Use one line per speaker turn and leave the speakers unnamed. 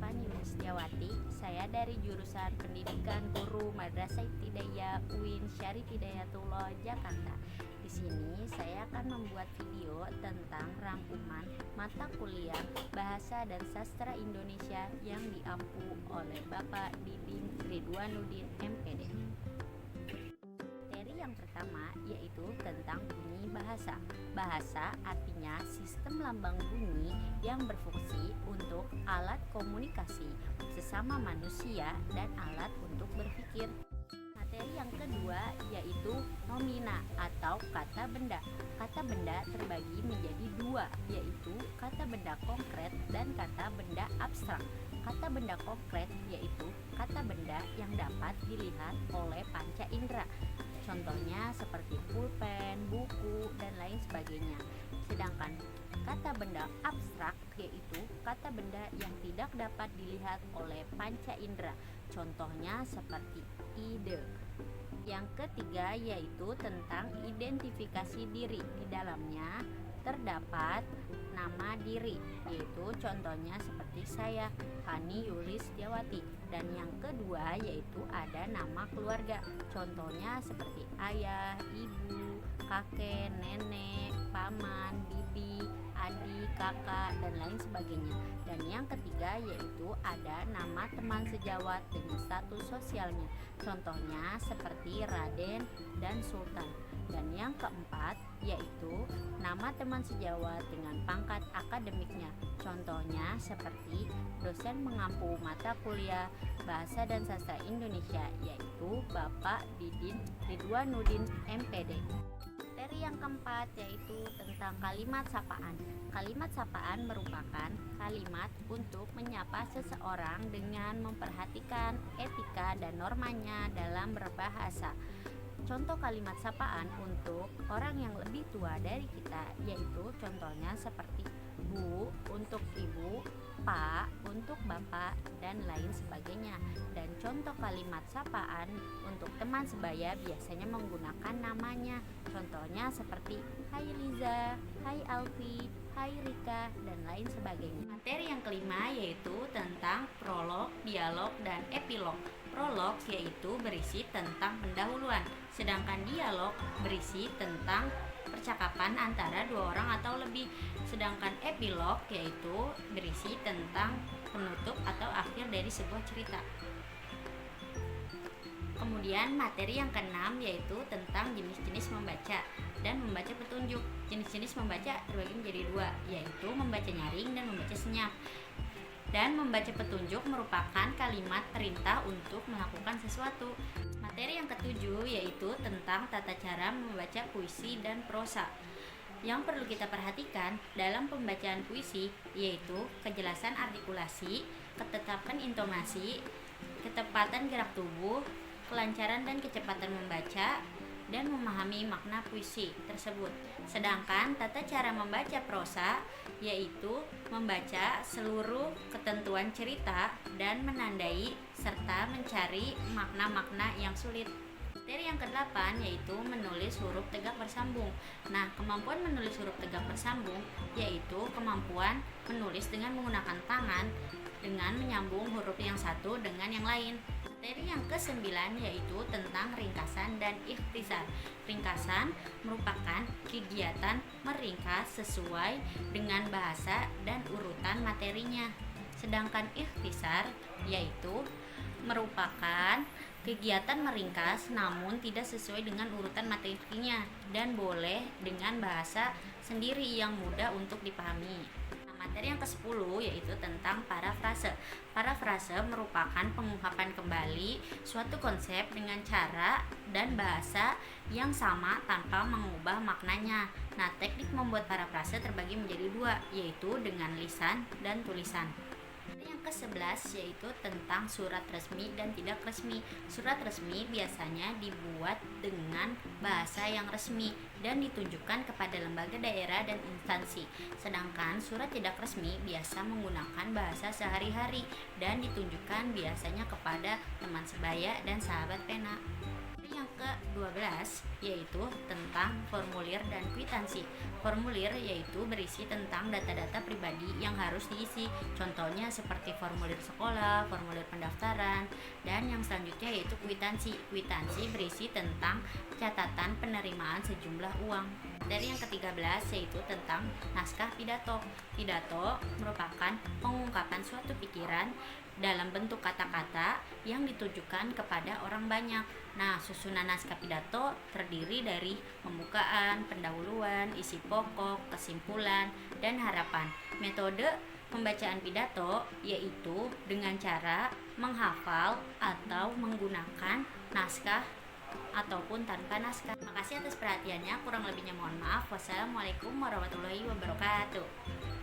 Fani Setiawati. Saya dari jurusan Pendidikan Guru Madrasah Ibtidaiyah UIN Syarif Hidayatullah Jakarta. Di sini saya akan membuat video tentang rangkuman mata kuliah Bahasa dan Sastra Indonesia yang diampu oleh Bapak Didin Ridwanuddin MPD. Materi yang pertama yaitu tentang bunyi bahasa. Bahasa artinya sistem lambang bunyi yang berfungsi untuk alat komunikasi sesama manusia dan alat untuk berpikir. Materi yang kedua yaitu nomina atau kata benda. Kata benda terbagi menjadi dua, yaitu kata benda konkret dan kata benda abstrak. Kata benda konkret yaitu kata benda yang dapat dilihat oleh panca indera. Contohnya seperti pulpen, buku, dan lain sebagainya. Sedangkan kata benda abstrak yaitu kata benda yang tidak dapat dilihat oleh panca indera. Contohnya seperti ide. Yang ketiga yaitu tentang identifikasi diri. Di dalamnya terdapat nama diri, yaitu contohnya seperti saya, Fani Yulis Setiawati. Dan yang kedua yaitu ada nama keluarga. Contohnya seperti ayah, ibu, kakek, nenek, paman, bibi, adik, kakak, dan lain sebagainya. Dan yang ketiga yaitu ada nama teman sejawat dengan status sosialnya. Contohnya seperti Raden dan Sultan. Dan yang keempat yaitu nama teman sejawat dengan pangkat akademiknya. Contohnya seperti dosen mengampu mata kuliah Bahasa dan Sastra Indonesia yaitu Bapak Didin Ridwanuddin MPD. Materi yang keempat yaitu tentang kalimat sapaan. Kalimat sapaan merupakan kalimat untuk menyapa seseorang dengan memperhatikan etika dan normanya dalam berbahasa. Contoh kalimat sapaan untuk orang yang lebih tua dari kita yaitu contohnya seperti Bu untuk ibu, Pak untuk bapak, dan lain sebagainya. Dan contoh kalimat sapaan untuk teman sebaya biasanya menggunakan namanya. Contohnya seperti Hai Liza, Hai Alfi, Hai Rika, dan lain sebagainya. Materi yang kelima yaitu tentang prolog, dialog, dan epilog. Prolog yaitu berisi tentang pendahuluan, sedangkan dialog berisi tentang percakapan antara dua orang atau lebih. Sedangkan epilog yaitu berisi tentang penutup atau akhir dari sebuah cerita. Kemudian materi yang keenam yaitu tentang jenis-jenis membaca dan membaca petunjuk. Jenis-jenis membaca terbagi menjadi dua, yaitu membaca nyaring dan membaca senyap. Dan membaca petunjuk merupakan kalimat perintah untuk melakukan sesuatu. Materi yang ketujuh yaitu tentang tata cara membaca puisi dan prosa. Yang perlu kita perhatikan dalam pembacaan puisi yaitu kejelasan artikulasi, ketetapan intonasi, ketepatan gerak tubuh, kelancaran dan kecepatan membaca, dan memahami makna puisi tersebut. Sedangkan tata cara membaca prosa yaitu membaca seluruh ketentuan cerita dan menandai serta mencari makna-makna yang sulit. Materi yang ke-8 yaitu menulis huruf tegak bersambung. Nah, kemampuan menulis huruf tegak bersambung yaitu kemampuan menulis dengan menggunakan tangan dengan menyambung huruf yang satu dengan yang lain. Materi yang ke-9 yaitu tentang ringkasan dan ikhtisar. Ringkasan merupakan kegiatan meringkas sesuai dengan bahasa dan urutan materinya. Sedangkan ikhtisar yaitu merupakan kegiatan meringkas namun tidak sesuai dengan urutan materinya dan boleh dengan bahasa sendiri yang mudah untuk dipahami. Materi yang ke-10 yaitu tentang parafrase. Parafrase merupakan pengungkapan kembali suatu konsep dengan cara dan bahasa yang sama tanpa mengubah maknanya. Nah, teknik membuat parafrase terbagi menjadi dua, yaitu dengan lisan dan tulisan. Yang ke-11 yaitu tentang surat resmi dan tidak resmi. Surat resmi biasanya dibuat dengan bahasa yang resmi dan ditunjukkan kepada lembaga daerah dan instansi. Sedangkan surat tidak resmi biasa menggunakan bahasa sehari-hari dan ditunjukkan biasanya kepada teman sebaya dan sahabat pena. yang ke-12 yaitu tentang formulir dan kwitansi. Formulir yaitu berisi tentang data-data pribadi yang harus diisi, contohnya seperti formulir sekolah, formulir pendaftaran, dan yang selanjutnya yaitu kwitansi. Kwitansi berisi tentang catatan penerimaan sejumlah uang. Dari yang ke-13 yaitu tentang naskah pidato. Pidato merupakan pengungkapan suatu pikiran dalam bentuk kata-kata yang ditujukan kepada orang banyak. Nah, susunan naskah pidato terdiri dari pembukaan, pendahuluan, isi pokok, kesimpulan, dan harapan. Metode pembacaan pidato yaitu dengan cara menghafal atau menggunakan naskah ataupun tanpa naskah. Makasih atas perhatiannya, kurang lebihnya mohon maaf. Wassalamualaikum warahmatullahi wabarakatuh.